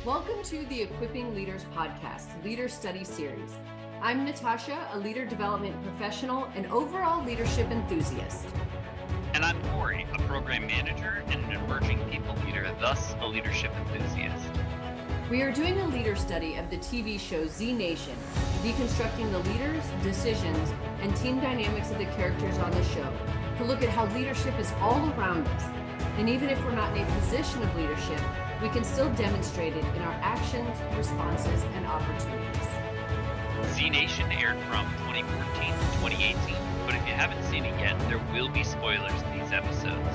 Welcome to the Equipping Leaders Podcast, Leader Study Series. I'm Natasha, a leader development professional and overall leadership enthusiast. And I'm Corey, a program manager and an emerging people leader, thus a leadership enthusiast. We are doing a leader study of the TV show Z Nation, deconstructing the leaders, decisions, and team dynamics of the characters on the show to look at how leadership is all around us. And even if we're not in a position of leadership, we can still demonstrate it in our actions, responses, and opportunities. Z Nation aired from 2014 to 2018, but if you haven't seen it yet, there will be spoilers in these episodes.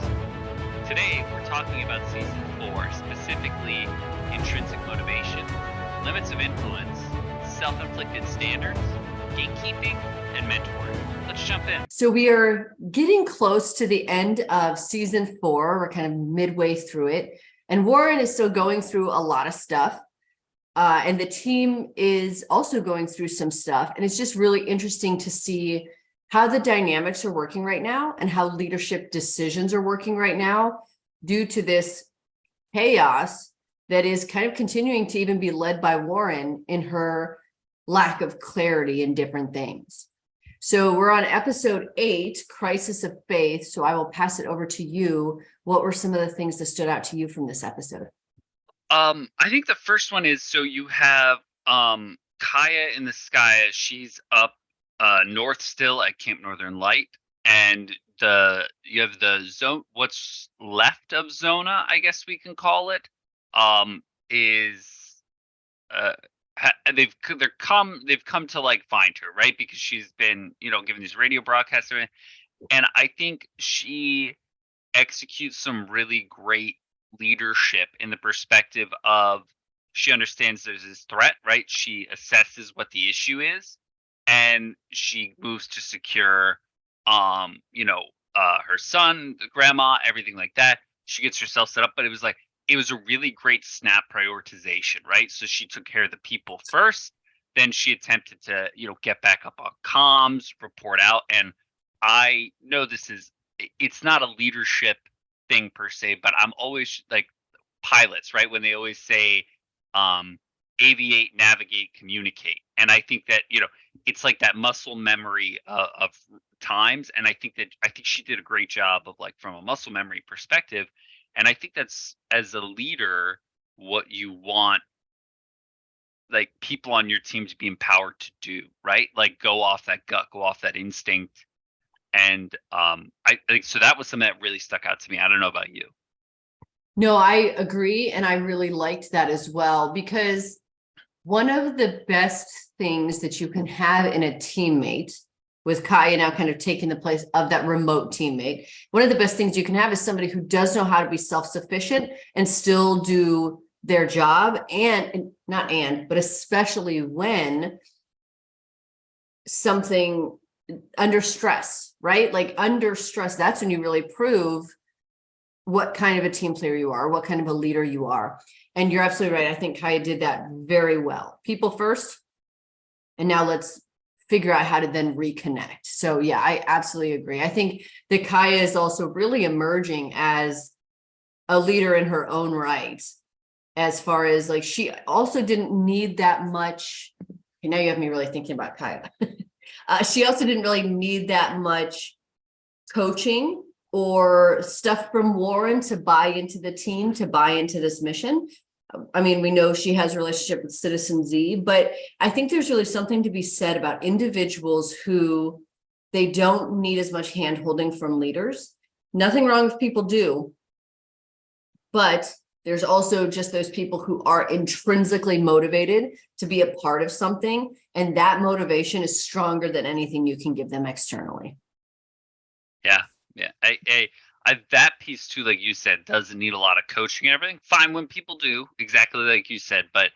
Today, we're talking about Season 4, specifically intrinsic motivation, limits of influence, self-inflicted standards, gatekeeping, and mentoring. Let's jump in. So we are getting close to the end of Season 4. We're kind of midway through it. And Warren is still going through a lot of stuff. And the team is also going through some stuff. And it's just really interesting to see how the dynamics are working right now and how leadership decisions are working right now due to this chaos that is kind of continuing to even be led by Warren in her lack of clarity in different things. So we're on episode 8, Crisis of Faith. So I will pass it over to you. What were some of the things that stood out to you from this episode? I think the first one is, so you have Kaya in the sky. She's up north still at Camp Northern Light, and you have the zone, what's left of Zona, I guess we can call it, is they've come to like find her, right? Because she's been, given these radio broadcasts, and I think she executes some really great leadership in the perspective of, she understands there's this threat, right? She assesses what the issue is, and she moves to secure her son, the grandma, everything like that. She gets herself set up, but it was a really great snap prioritization, right? So she took care of the people first, then she attempted to, get back up on comms, report out. And I know it's not a leadership thing per se, but I'm always like pilots, right? When they always say, aviate, navigate, communicate. And I think that, it's like that muscle memory of times. And I think she did a great job of, like, from a muscle memory perspective. And I think that's, as a leader, what you want, like, people on your team to be empowered to do, right? Like, go off that gut, go off that instinct. And I think so that was something that really stuck out to me. I don't know about you. No, I agree. And I really liked that as well, because one of the best things that you can have in a teammate, with Kaya now kind of taking the place of that remote teammate, one of the best things you can have is somebody who does know how to be self-sufficient and still do their job, but especially when something under stress, right? Like under stress, that's when you really prove what kind of a team player you are, what kind of a leader you are. And you're absolutely right. I think Kaya did that very well. People first, and now let's figure out how to then reconnect. So yeah, I absolutely agree. I think that Kaya is also really emerging as a leader in her own right, as far as, like, she also didn't need that much. Okay, now you have me really thinking about Kaya. She also didn't really need that much coaching or stuff from Warren to buy into the team, to buy into this mission. I mean, we know she has a relationship with Citizen Z, but I think there's really something to be said about individuals who they don't need as much hand-holding from leaders. Nothing wrong if people do, but there's also just those people who are intrinsically motivated to be a part of something, and that motivation is stronger than anything you can give them externally. Yeah. I that piece too, like you said, doesn't need a lot of coaching and everything. Fine when people do, exactly like you said, but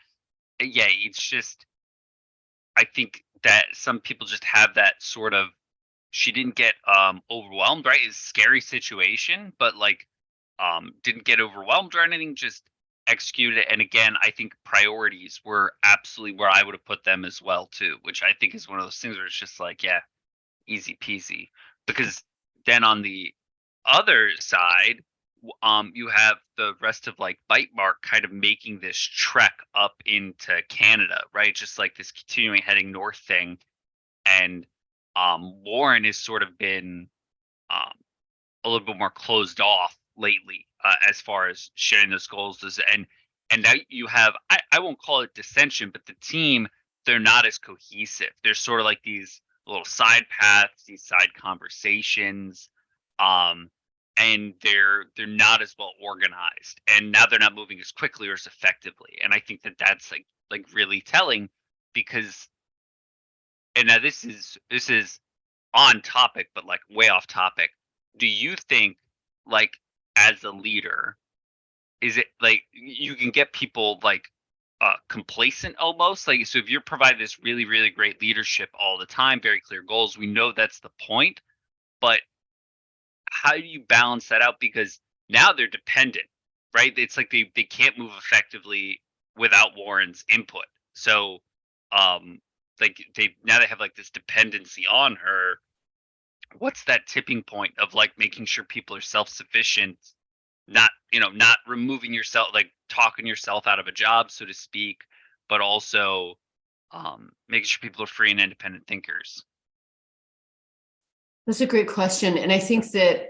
yeah, it's just, I think that some people just have that sort of, she didn't get overwhelmed, right? It's a scary situation, but like didn't get overwhelmed or anything, just executed it. And again, I think priorities were absolutely where I would have put them as well too, which I think is one of those things where it's just like, yeah, easy peasy. Because then on the other side, you have the rest of like Bytemark kind of making this trek up into Canada, right? Just like this continuing heading north thing. And Warren has sort of been um, a little bit more closed off lately as far as sharing those goals. And now you have, I won't call it dissension, but the team, they're not as cohesive. There's sort of like these little side paths, these side conversations. Um, and they're not as well organized, and now they're not moving as quickly or as effectively. And I think that that's like really telling, because, and now this is on topic, but like way off topic. Do you think, like, as a leader, is it like you can get people like complacent almost? Like, so if you're providing this really, really great leadership all the time, very clear goals, we know that's the point, but how do you balance that out? Because now they're dependent, right? It's like they can't move effectively without Warren's input. So like they have like this dependency on her. What's that tipping point of like making sure people are self-sufficient, not, not removing yourself, like talking yourself out of a job, so to speak, but also making sure people are free and independent thinkers? That's a great question. And I think that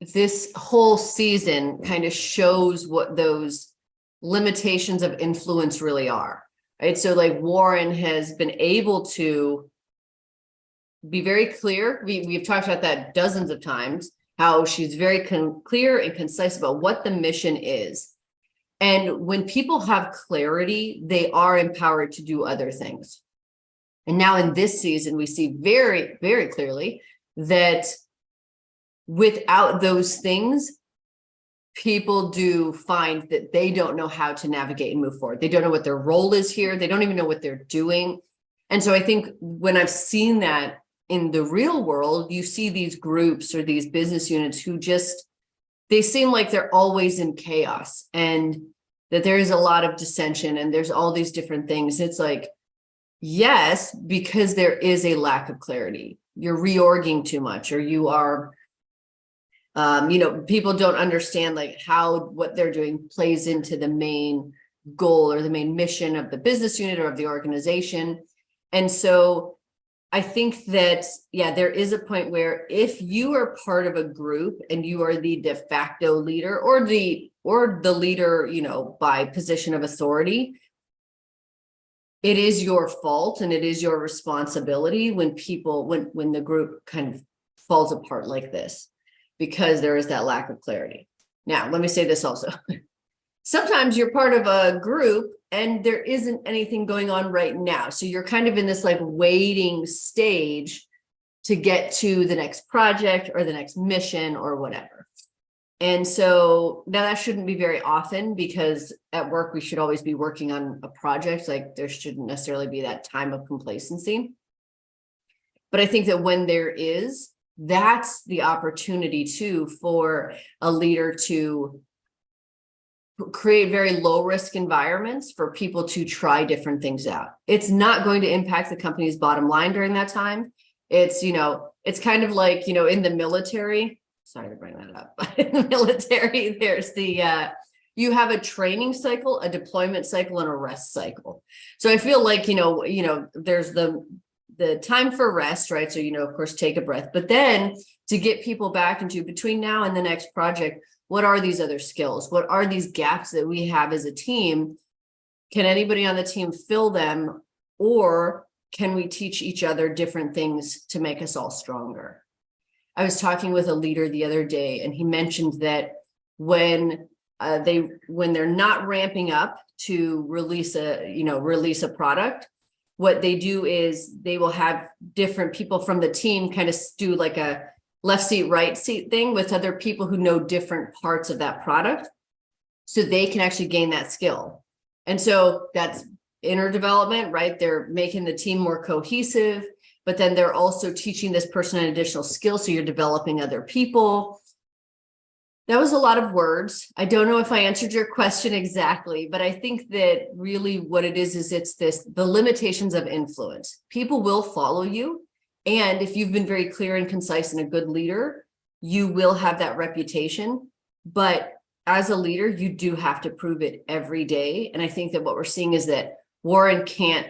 this whole season kind of shows what those limitations of influence really are, right? So like Warren has been able to be very clear. We've talked about that dozens of times, how she's very clear and concise about what the mission is. And when people have clarity, they are empowered to do other things. And now in this season, we see very, very clearly that without those things, people do find that they don't know how to navigate and move forward. They don't know what their role is here. They don't even know what they're doing. And so I think when I've seen that in the real world, you see these groups or these business units who just, they seem like they're always in chaos, and that there is a lot of dissension and there's all these different things. It's like, yes, because there is a lack of clarity. You're reorging too much, or you are, people don't understand like how what they're doing plays into the main goal or the main mission of the business unit or of the organization. And so I think that, yeah, there is a point where if you are part of a group and you are the de facto leader or the leader, by position of authority, it is your fault and it is your responsibility when when the group kind of falls apart like this, because there is that lack of clarity. Now, let me say this also. Sometimes you're part of a group and there isn't anything going on right now. So you're kind of in this like waiting stage to get to the next project or the next mission or whatever. And so now that shouldn't be very often, because at work, we should always be working on a project. Like there shouldn't necessarily be that time of complacency. But I think that when there is, that's the opportunity too for a leader to create very low risk environments for people to try different things out. It's not going to impact the company's bottom line during that time. It's, it's kind of like, in the military, sorry to bring that up, but in the military, there's you have a training cycle, a deployment cycle, and a rest cycle. So I feel like, there's the time for rest, right? So, of course, take a breath, but then to get people back into between now and the next project, what are these other skills? What are these gaps that we have as a team? Can anybody on the team fill them? Or can we teach each other different things to make us all stronger? I was talking with a leader the other day, and he mentioned that when they're not ramping up to release a product, what they do is they will have different people from the team kind of do like a left seat, right seat thing with other people who know different parts of that product, so they can actually gain that skill. And so that's inner development, right? They're making the team more cohesive, but then they're also teaching this person an additional skill. So you're developing other people. That was a lot of words. I don't know if I answered your question exactly, but I think that really what it is it's the limitations of influence. People will follow you. And if you've been very clear and concise and a good leader, you will have that reputation. But as a leader, you do have to prove it every day. And I think that what we're seeing is that Warren can't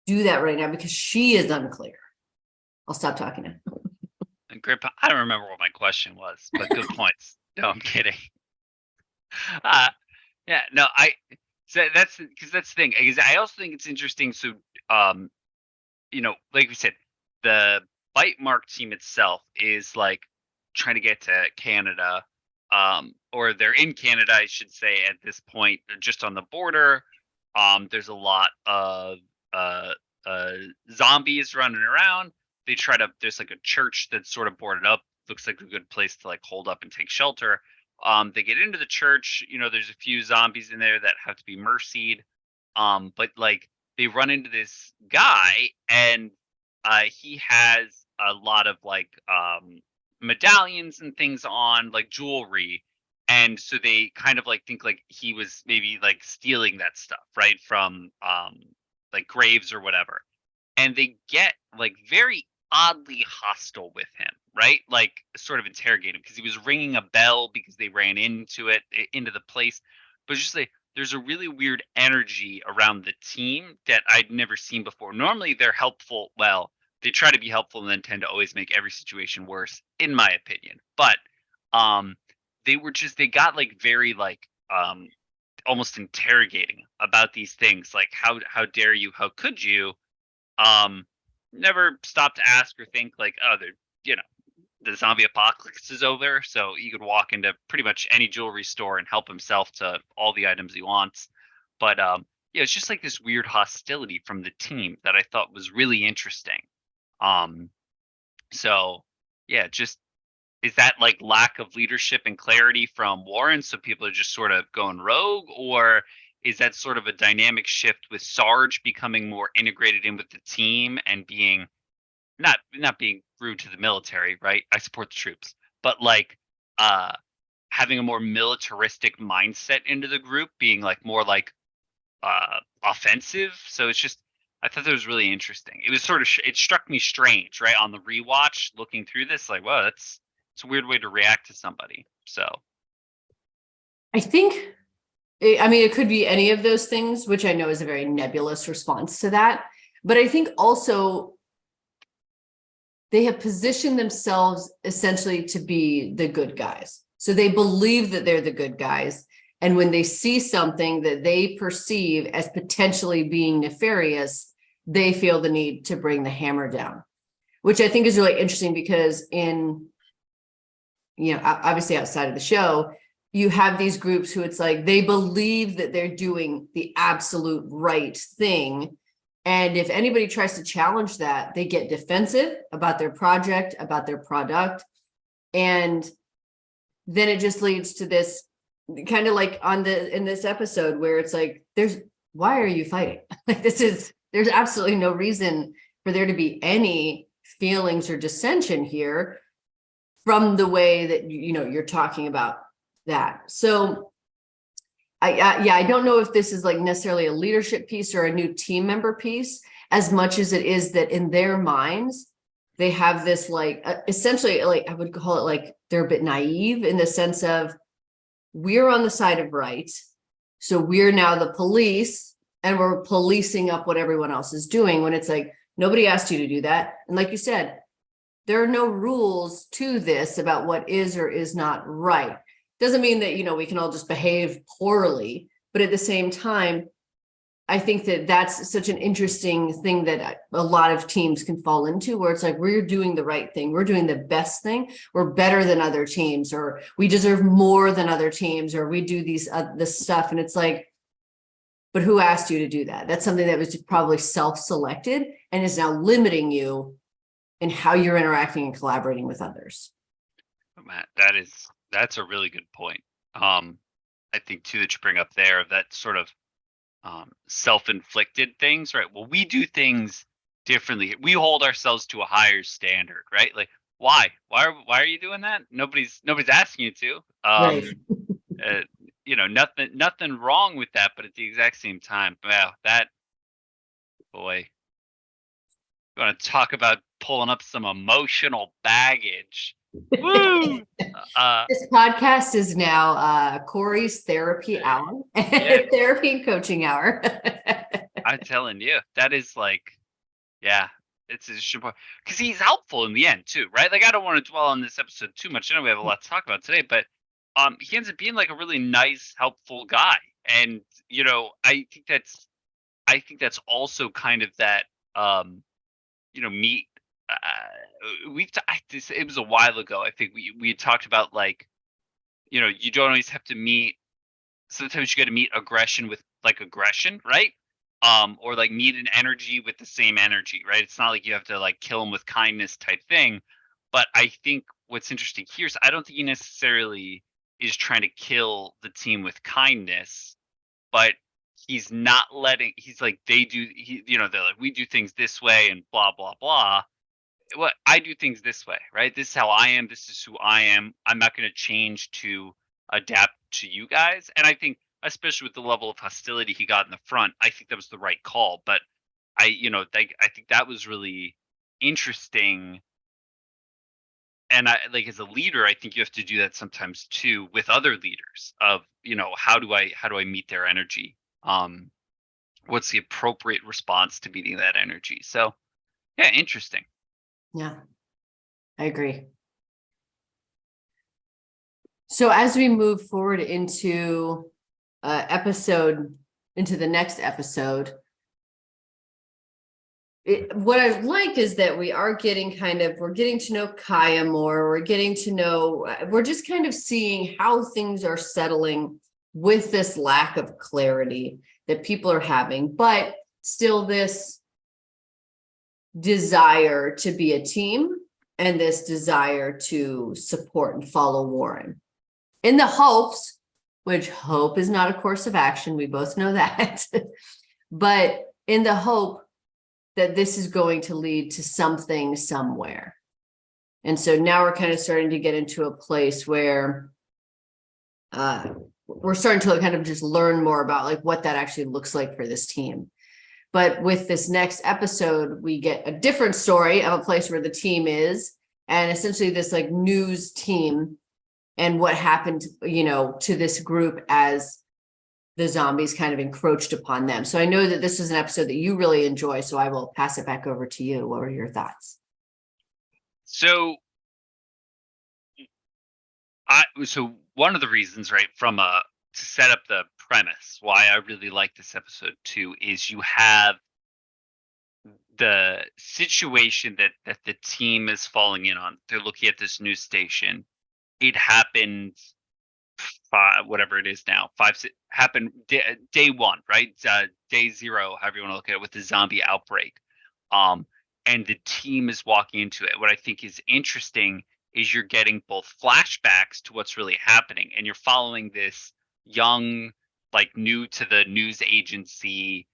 do that right now because she is unclear. I'll stop talking now. And Grip, I don't remember what my question was, but good points. No, I'm kidding. Uh, yeah, no, so that's because that's the thing. Because I also think it's interesting. So, like we said, the bite mark team itself is like trying to get to Canada, or they're in Canada, I should say, at this point. They're just on the border. There's a lot of uh, uh, zombies running around. There's like a church that's sort of boarded up. Looks like a good place to like hold up and take shelter. They get into the church. There's a few zombies in there that have to be mercied. But like they run into this guy, and he has a lot of like medallions and things on, like jewelry. And so they kind of like think like he was maybe like stealing that stuff, right, from like graves or whatever. And they get like very oddly hostile with him, right? Like sort of interrogate him because he was ringing a bell because they ran into the place. But it's just like there's a really weird energy around the team that I'd never seen before. Normally they're helpful. Well, they try to be helpful and then tend to always make every situation worse, in my opinion. But um they got like very like almost interrogating about these things, like how dare you, how could you, um never stop to ask or think like, oh, they're you know the zombie apocalypse is over, so he could walk into pretty much any jewelry store and help himself to all the items he wants. But yeah, it's just like this weird hostility from the team that I thought was really interesting. um so yeah, just is that like lack of leadership and clarity from Warren, so people are just sort of going rogue, or is that sort of a dynamic shift with Sarge becoming more integrated in with the team and being not being rude to the military, right? I support the troops, but like uh having a more militaristic mindset into the group, being like more like offensive. So it's just, I thought that was really interesting. It was sort of it struck me strange, right, on the rewatch looking through this, like, wow, it's a weird way to react to somebody. So I think, I mean, it could be any of those things, which I know is a very nebulous response to that. But I think also they have positioned themselves essentially to be the good guys. So they believe that they're the good guys. And when they see something that they perceive as potentially being nefarious, they feel the need to bring the hammer down, which I think is really interesting because obviously outside of the show, you have these groups who it's like they believe that they're doing the absolute right thing. And if anybody tries to challenge that, they get defensive about their project, about their product. And then it just leads to this kind of like in this episode where it's like, why are you fighting? Like there's absolutely no reason for there to be any feelings or dissension here from the way that, you're talking about that. So I don't know if this is like necessarily a leadership piece or a new team member piece, as much as it is that in their minds, they have this like, essentially, like I would call it like they're a bit naive in the sense of we're on the side of right. So we're now the police and we're policing up what everyone else is doing, when it's like, nobody asked you to do that. And like you said, there are no rules to this about what is or is not right. Doesn't mean that, we can all just behave poorly, but at the same time, I think that that's such an interesting thing that a lot of teams can fall into, where it's like, we're doing the right thing. We're doing the best thing. We're better than other teams, or we deserve more than other teams, or we do this stuff. And it's like, but who asked you to do that? That's something that was probably self-selected and is now limiting you in how you're interacting and collaborating with others. Matt, that's a really good point. I think too that you bring up there, that sort of self-inflicted things, right? Well, we do things differently. We hold ourselves to a higher standard, right? Like, why are you doing that? Nobody's asking you to. Right. Nothing wrong with that, but at the exact same time, wow, that, boy, you want to talk about pulling up some emotional baggage. Woo! Uh, This podcast is now Corey's therapy hour, yeah, therapy and coaching hour. I'm telling you, that is like, yeah, it's because he's helpful in the end too, right? Like, I don't want to dwell on this episode too much. I know we have a lot to talk about today, but he ends up being like a really nice, helpful guy, and I think that's also kind of that meet. It was a while ago. I think we had talked about, like, you don't always have to meet. Sometimes you got to meet aggression with like aggression, right? Or like meet an energy with the same energy, right? It's not like you have to like kill them with kindness type thing. But I think what's interesting here is I don't think he necessarily is trying to kill the team with kindness, but he's like, they're like, we do things this way and blah blah blah. What I do things this way, right? This is how I am. This is who I am. I'm not going to change to adapt to you guys. And I think, especially with the level of hostility he got in the front, I think that was the right call. But I think that was really interesting. And I like, as a leader, I think you have to do that sometimes too with other leaders. Of, how do I meet their energy? What's the appropriate response to meeting that energy? So yeah, interesting. Yeah, I agree. So as we move forward into into the next episode, what I like is that we're getting to know Kaya more. We're just kind of seeing how things are settling with this lack of clarity that people are having, but still this desire to be a team and this desire to support and follow Warren in the hopes, which hope is not a course of action. We both know that, but in the hope that this is going to lead to something somewhere. And so now we're kind of starting to get into a place where we're starting to kind of just learn more about like what that actually looks like for this team. But with this next episode, we get a different story of a place where the team is, and essentially this like news team and what happened, to this group as the zombies kind of encroached upon them. So I know that this is an episode that you really enjoy, so I will pass it back over to you. What were your thoughts? So so one of the reasons, right, to set up the premise why I really like this episode too, is you have the situation that the team is falling in on. They're looking at this news station. It happened, whatever it is now, happened day one, right? Day zero, however you want to look at it, with the zombie outbreak. And the team is walking into it. What I think is interesting is you're getting both flashbacks to what's really happening, and you're following this young, like, new to the news agency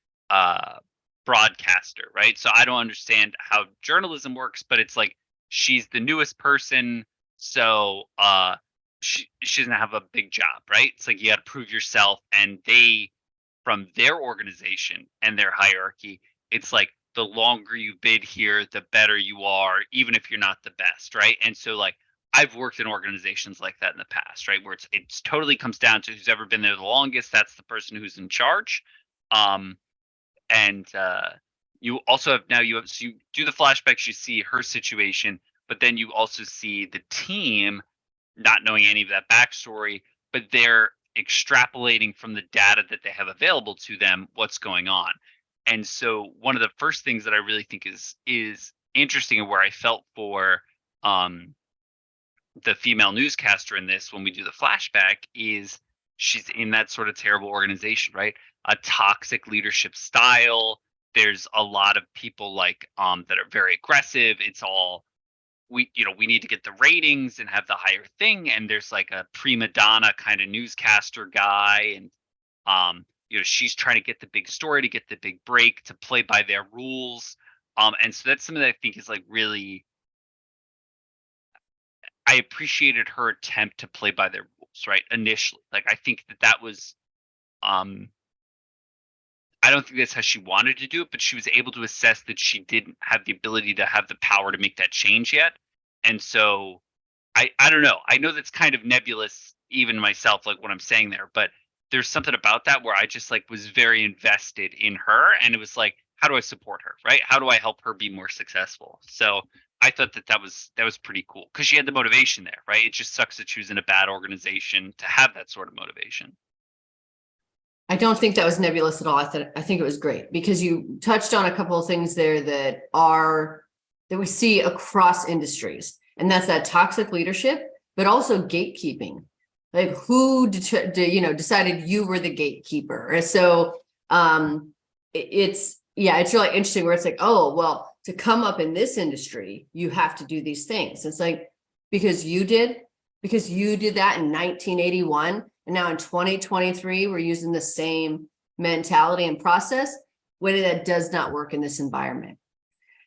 broadcaster, right? So I don't understand how journalism works, but it's like she's the newest person, so she doesn't have a big job, right? It's like you got to prove yourself, and from their organization and their hierarchy, it's like the longer you've been here, the better you are, even if you're not the best, right? And so, like, I've worked in organizations like that in the past, right? Where it's totally comes down to who's ever been there the longest. That's the person who's in charge. And you also have so you do the flashbacks, you see her situation, but then you also see the team not knowing any of that backstory, but they're extrapolating from the data that they have available to them what's going on. And so one of the first things that I really think is interesting, and where I felt for the female newscaster in this, when we do the flashback, is she's in that sort of terrible organization, right? A toxic leadership style. There's a lot of people like that are very aggressive. It's all, we need to get the ratings and have the higher thing, and there's like a prima donna kind of newscaster guy, and she's trying to get the big story, to get the big break, to play by their rules. And so that's something that I think is like really, I appreciated her attempt to play by their rules, right? Initially, like, I think that was, I don't think that's how she wanted to do it, but she was able to assess that she didn't have the ability to have the power to make that change yet. And so I don't know. I know that's kind of nebulous, even myself, like what I'm saying there, but there's something about that where I just like was very invested in her, and it was like, how do I support her, right? How do I help her be more successful? So I thought that was pretty cool because she had the motivation there, right? It just sucks that she was in a bad organization to have that sort of motivation. I don't think that was nebulous at all. I think it was great because you touched on a couple of things there that we see across industries, and that's that toxic leadership, but also gatekeeping. Like who decided you were the gatekeeper? And so it's really interesting where it's like, oh, well, to come up in this industry, you have to do these things. It's like because you did that in 1981. And now in 2023, we're using the same mentality and process when that does not work in this environment.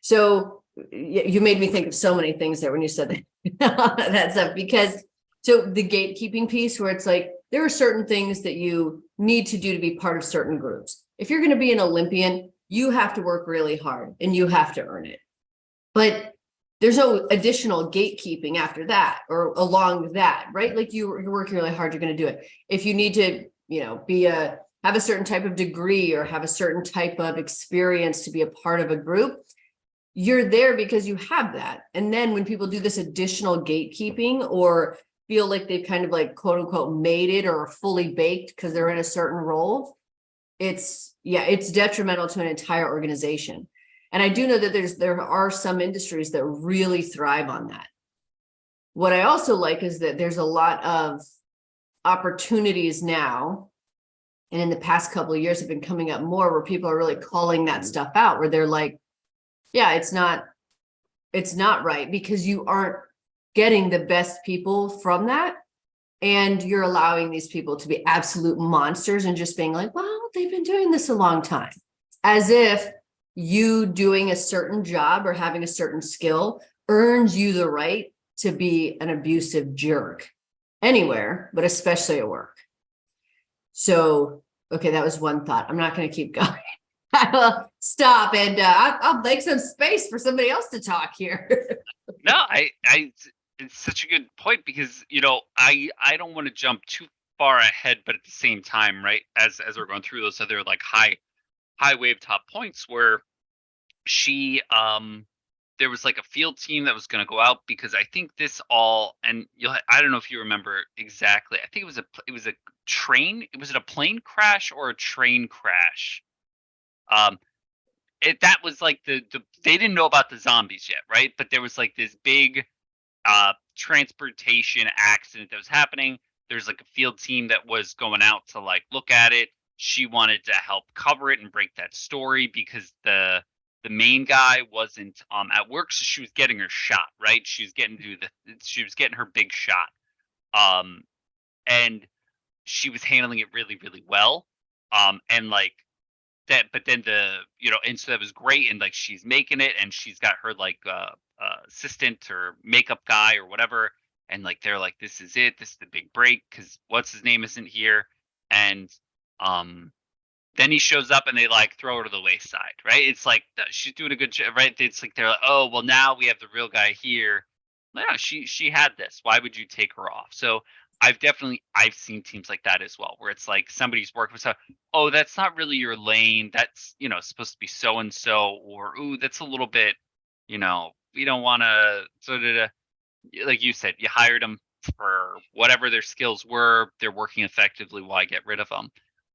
So you made me think of so many things there when you said that stuff, because so the gatekeeping piece where it's like, there are certain things that you need to do to be part of certain groups. If you're going to be an Olympian, you have to work really hard and you have to earn it. But there's no additional gatekeeping after that or along that, right? Like you're working really hard, you're going to do it. If you need to, have a certain type of degree or have a certain type of experience to be a part of a group, you're there because you have that. And then when people do this additional gatekeeping or feel like they've kind of like quote unquote made it or are fully baked because they're in a certain role, it's detrimental to an entire organization. And I do know that there are some industries that really thrive on that. What I also like is that there's a lot of opportunities now, and in the past couple of years have been coming up more where people are really calling that stuff out, where they're like, yeah, it's not right because you aren't getting the best people from that. And you're allowing these people to be absolute monsters and just being like, well, they've been doing this a long time, as if you doing a certain job or having a certain skill earns you the right to be an abusive jerk anywhere, but especially at work. So, okay, that was one thought. I'm not going to keep going. I will stop and I'll make some space for somebody else to talk here. No, it's such a good point because I don't want to jump too far ahead, but at the same time, right, as we're going through those other like high wave top points where she there was like a field team that was going to go out because I think this all, and I don't know if you remember exactly. I think it was a train. Was it a plane crash or a train crash? That was like the they didn't know about the zombies yet, right? But there was like this big transportation accident that was happening. There's like a field team that was going out to like look at it. She wanted to help cover it and break that story because the main guy wasn't at work, so she was getting her shot, right? She was getting her big shot. And she was handling it really, really well. And like that, but then and so that was great, and like she's making it, and she's got her like assistant or makeup guy or whatever, and like they're like, this is it, this is the big break because what's his name isn't here, and then he shows up and they like throw her to the wayside, right? It's like she's doing a good job, right? It's like they're like, oh well, now we have the real guy here. No, she had this. Why would you take her off? So I've seen teams like that as well, where it's like somebody's working with, oh, that's not really your lane. That's supposed to be so and so, or ooh, that's a little bit, we don't want to sort of, like you said, you hired them for whatever their skills were. They're working effectively. Why get rid of them?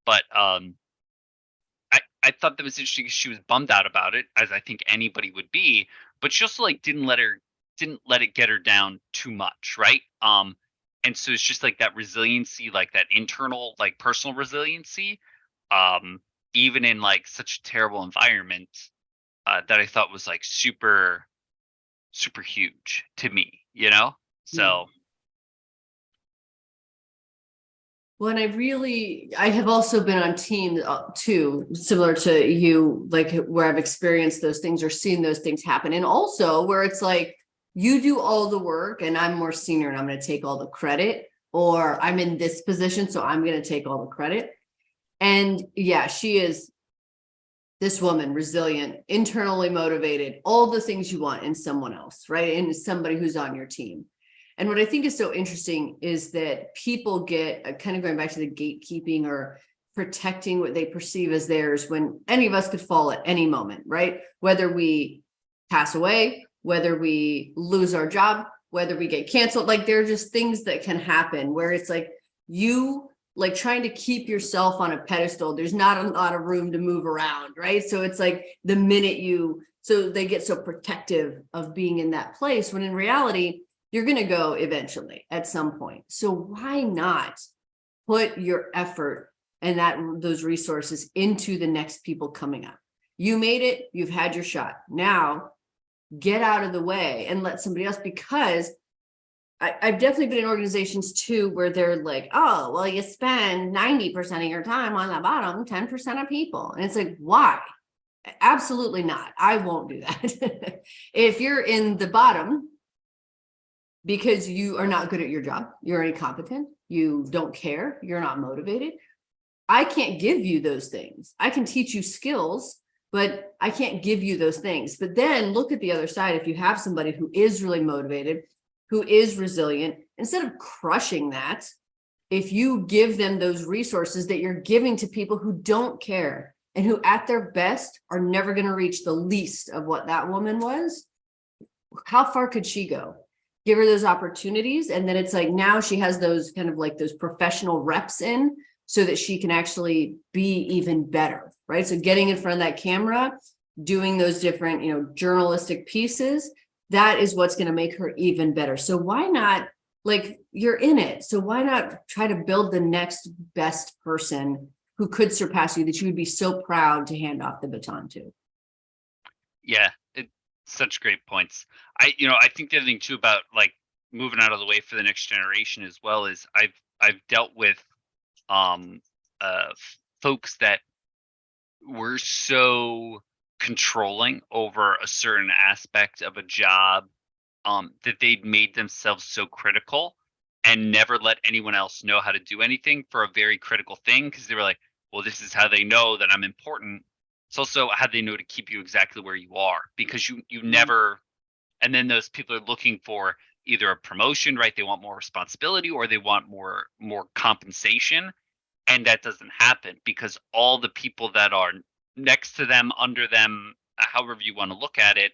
But I thought that was interesting because she was bummed out about it, as I think anybody would be, but she also like didn't let it get her down too much, right? And so it's just like that resiliency, like that internal, like personal resiliency, even in like such a terrible environment, that I thought was like super, super huge to me, So. Well, and I have also been on teams too, similar to you, like where I've experienced those things or seen those things happen. And also where it's like, you do all the work and I'm more senior and I'm going to take all the credit, or I'm in this position, so I'm going to take all the credit. And yeah, she is this woman, resilient, internally motivated, all the things you want in someone else, right? In somebody who's on your team. And what I think is so interesting is that people get kind of going back to the gatekeeping or protecting what they perceive as theirs when any of us could fall at any moment, right? Whether we pass away, whether we lose our job, whether we get canceled, like there are just things that can happen where it's like you like trying to keep yourself on a pedestal. There's not a lot of room to move around, right? So it's like the minute so they get so protective of being in that place when in reality, you're going to go eventually at some point. So why not put your effort and those resources into the next people coming up? You made it, you've had your shot. Now get out of the way and let somebody else, because I've definitely been in organizations too where they're like, oh, well, you spend 90% of your time on the bottom, 10% of people. And it's like, why? Absolutely not. I won't do that. If you're in the bottom because you are not good at your job, you're incompetent, you don't care, you're not motivated, I can't give you those things. I can teach you skills, but I can't give you those things. But then look at the other side. If you have somebody who is really motivated, who is resilient, instead of crushing that, if you give them those resources that you're giving to people who don't care and who at their best are never going to reach the least of what that woman was, how far could she go? Give her those opportunities. And then it's like, now she has those kind of like those professional reps in so that she can actually be even better, right? So getting in front of that camera, doing those different, journalistic pieces, that is what's going to make her even better. So why not, like, you're in it. So why not try to build the next best person who could surpass you that you would be so proud to hand off the baton to? Yeah, such great points. I think the other thing too about like moving out of the way for the next generation as well is I've dealt with um folks that were so controlling over a certain aspect of a job, that they'd made themselves so critical and never let anyone else know how to do anything for a very critical thing, because they were like, well, this is how they know that I'm important. It's also how they know to keep you exactly where you are, because you never. And then those people are looking for either a promotion, right? They want more responsibility, or they want more compensation, and that doesn't happen because all the people that are next to them, under them, however you want to look at it,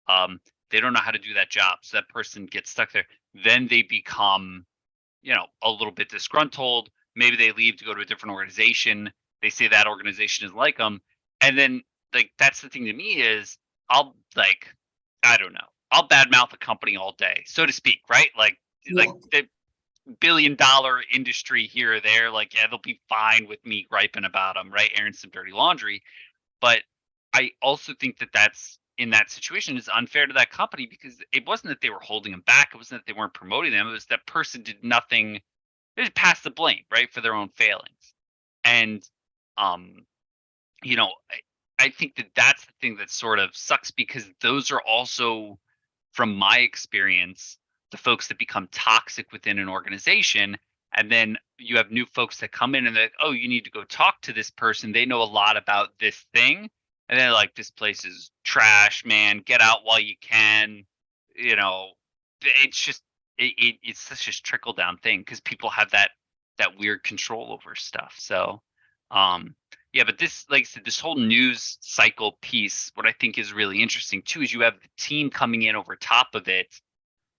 um, they don't know how to do that job. So that person gets stuck there. Then they become, a little bit disgruntled. Maybe they leave to go to a different organization. They say that organization is like them. And then, like, that's the thing to me is I'll, like, I don't know, I'll badmouth a company all day, so to speak, right? Yeah. Like the $1 billion industry here or there, like, yeah, they'll be fine with me griping about them, right? Airing some dirty laundry. But I also think that that's in that situation is unfair to that company, because it wasn't that they were holding them back. It wasn't that they weren't promoting them. It was that person did nothing. They just passed the blame, right, for their own failings. And, um, I think that that's the thing that sort of sucks, because those are also, from my experience, the folks that become toxic within an organization. And then you have new folks that come in and they're like, oh, you need to go talk to this person. They know a lot about this thing. And they're like, this place is trash, man. Get out while you can. You know, it's just it's such a trickle down thing, because people have that weird control over stuff. So yeah, but this, like I said, this whole news cycle piece, what I think is really interesting too, is you have the team coming in over top of it,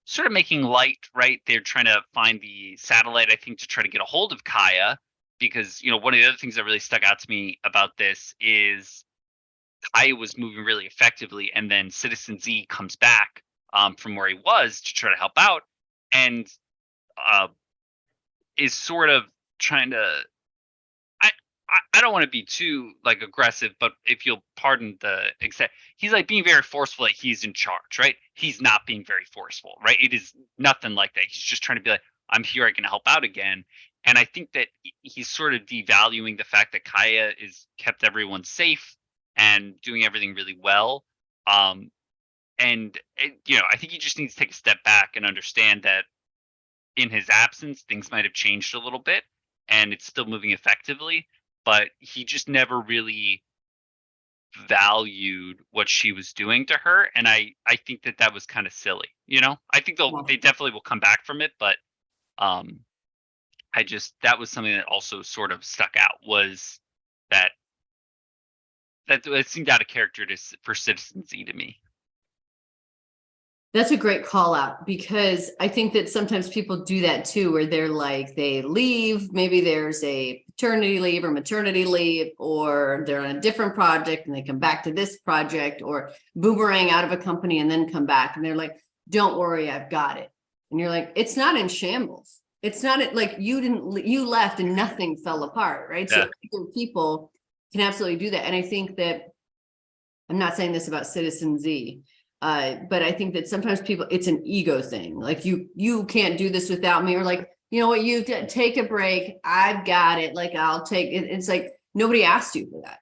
sort of making light, right? They're trying to find the satellite, I think, to try to get a hold of Kaya, because, one of the other things that really stuck out to me about this is Kaya was moving really effectively, and then Citizen Z comes back from where he was to try to help out, and uh, is sort of trying to. I don't want to be too like aggressive, but if you'll pardon the extent, he's like being very forceful that he's in charge, right? He's not being very forceful, right? It is nothing like that. He's just trying to be like, I'm here, I can help out again. And I think that he's sort of devaluing the fact that Kaya is kept everyone safe and doing everything really well. I think he just needs to take a step back and understand that in his absence, things might have changed a little bit, and it's still moving effectively, but he just never really valued what she was doing to her. And I think that was kind of silly. You know, I think Yeah. they definitely will come back from it, but um, that was something that also sort of stuck out, was that it seemed out of character for Citizen Z to me. That's a great call out, because I think that sometimes people do that too, where they're like, they leave, maybe there's a paternity leave or maternity leave, or they're on a different project and they come back to this project, or boomerang out of a company and then come back and they're like, don't worry, I've got it. And you're like, it's not in shambles. It's not like you left and nothing fell apart, right? Yeah. So people can absolutely do that. And I think that, I'm not saying this about Citizen Z, but I think that sometimes people, it's an ego thing. Like you can't do this without me, or like, you know what, you take a break. I've got it. Like, I'll take it. It's like, nobody asked you for that.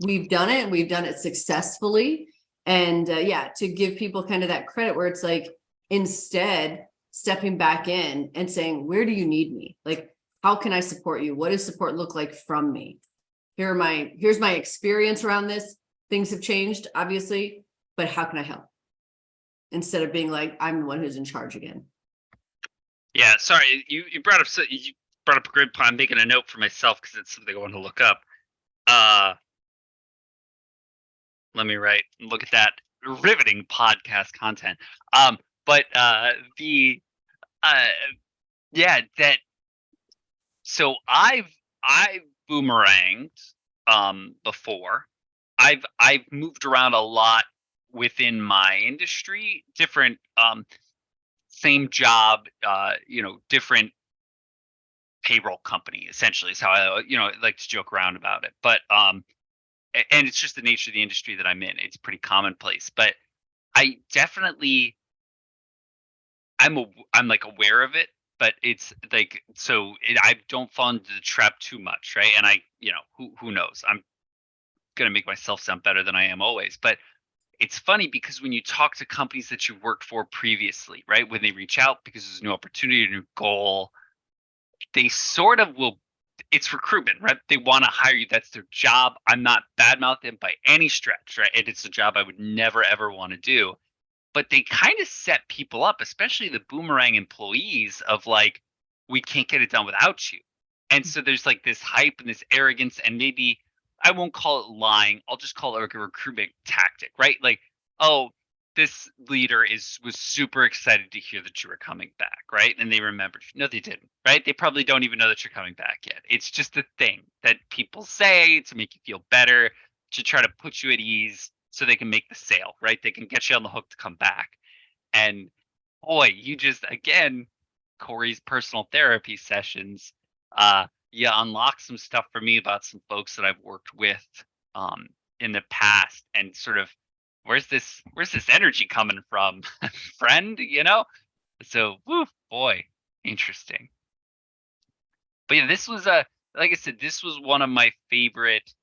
We've done it. We've done it successfully. And yeah, to give people kind of that credit, where it's like, instead stepping back in and saying, where do you need me? Like, how can I support you? What does support look like from me? Here's my experience around this. Things have changed, obviously, but how can I help? Instead of being like, I'm the one who's in charge again. Yeah, sorry, you brought up a great point. I'm making a note for myself because it's something I want to look up. Let me look at that riveting podcast content. But the yeah, that so I've boomeranged before. I've moved around a lot within my industry, different same job, different payroll company, essentially, is how I like to joke around about it. But and it's just the nature of the industry that I'm in. It's pretty commonplace. But I definitely I'm like aware of it, but it's like, I don't fall into the trap too much, right? And who knows? I'm gonna make myself sound better than I am always, but it's funny because when you talk to companies that you've worked for previously, right? When they reach out because there's a new opportunity, a new goal, they sort of will. It's recruitment, right? They want to hire you. That's their job. I'm not badmouthing them by any stretch, right? And it's a job I would never ever want to do. But they kind of set people up, especially the boomerang employees, of like, we can't get it done without you. And so there's like this hype and this arrogance, and maybe I won't call it lying. I'll just call it like a recruitment tactic, right? Like, oh, this leader was super excited to hear that you were coming back, right? And they remembered. No, they didn't, right? They probably don't even know that you're coming back yet. It's just a thing that people say to make you feel better, to try to put you at ease so they can make the sale, right? They can get you on the hook to come back. And boy, you just, again, Corey's personal therapy sessions, you unlock some stuff for me about some folks that I've worked with in the past, and sort of, where's this energy coming from, friend? So, woo, boy, interesting. But yeah, this was like I said, this was one of my favorite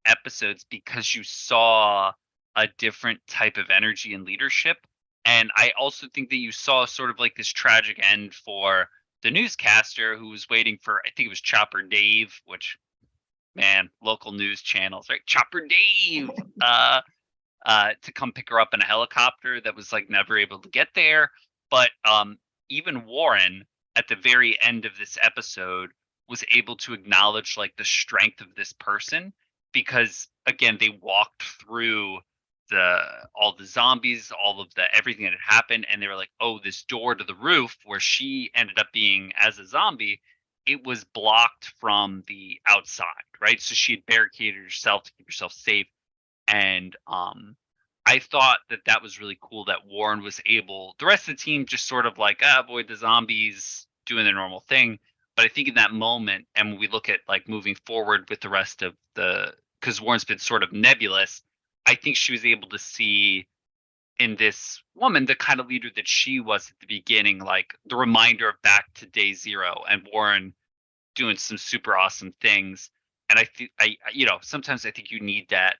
episodes, because you saw a different type of energy and leadership. And I also think that you saw sort of like this tragic end for the newscaster who was waiting for, I think it was Chopper Dave, which, man, local news channels, right? Chopper Dave, to come pick her up in a helicopter that was like never able to get there. But even Warren, at the very end of this episode, was able to acknowledge like the strength of this person, because again, they walked through all the zombies, all of everything that had happened, and they were like, oh, this door to the roof where she ended up being as a zombie, it was blocked from the outside, right? So she had barricaded herself to keep herself safe. And I thought that was really cool that Warren was able, the rest of the team just sort of like, avoid the zombies, doing their normal thing. But I think in that moment, and when we look at like moving forward with the rest of because Warren's been sort of nebulous, I think she was able to see in this woman the kind of leader that she was at the beginning, like the reminder of back to day zero, and Warren doing some super awesome things. And I think sometimes I think you need that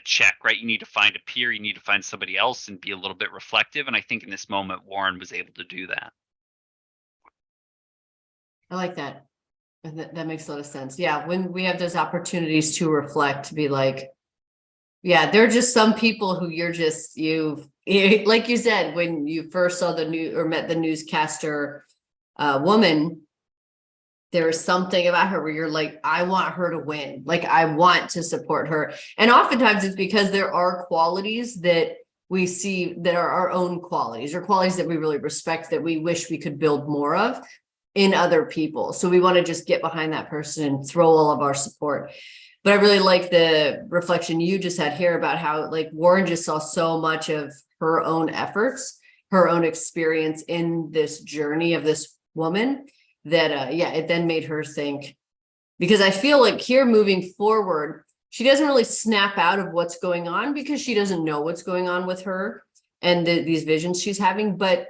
check, right? You need to find a peer, you need to find somebody else and be a little bit reflective. And I think in this moment, Warren was able to do that. I like that. That makes a lot of sense. Yeah, when we have those opportunities to reflect, to be like, yeah, there are just some people who you've like you said, when you first saw the new or met the newscaster woman, there was something about her where you're like, I want her to win. Like, I want to support her. And oftentimes it's because there are qualities that we see that are our own qualities, or qualities that we really respect, that we wish we could build more of in other people. So we want to just get behind that person and throw all of our support. But I really like the reflection you just had here about how, like, Warren just saw so much of her own efforts, her own experience in this journey of this woman, that yeah, it then made her think, because I feel like here moving forward, she doesn't really snap out of what's going on because she doesn't know what's going on with her and these visions she's having. But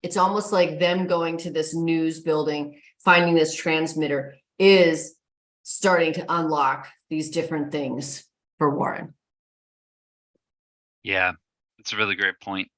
it's almost like them going to this news building, finding this transmitter is starting to unlock these different things for Warren. Yeah, it's a really great point.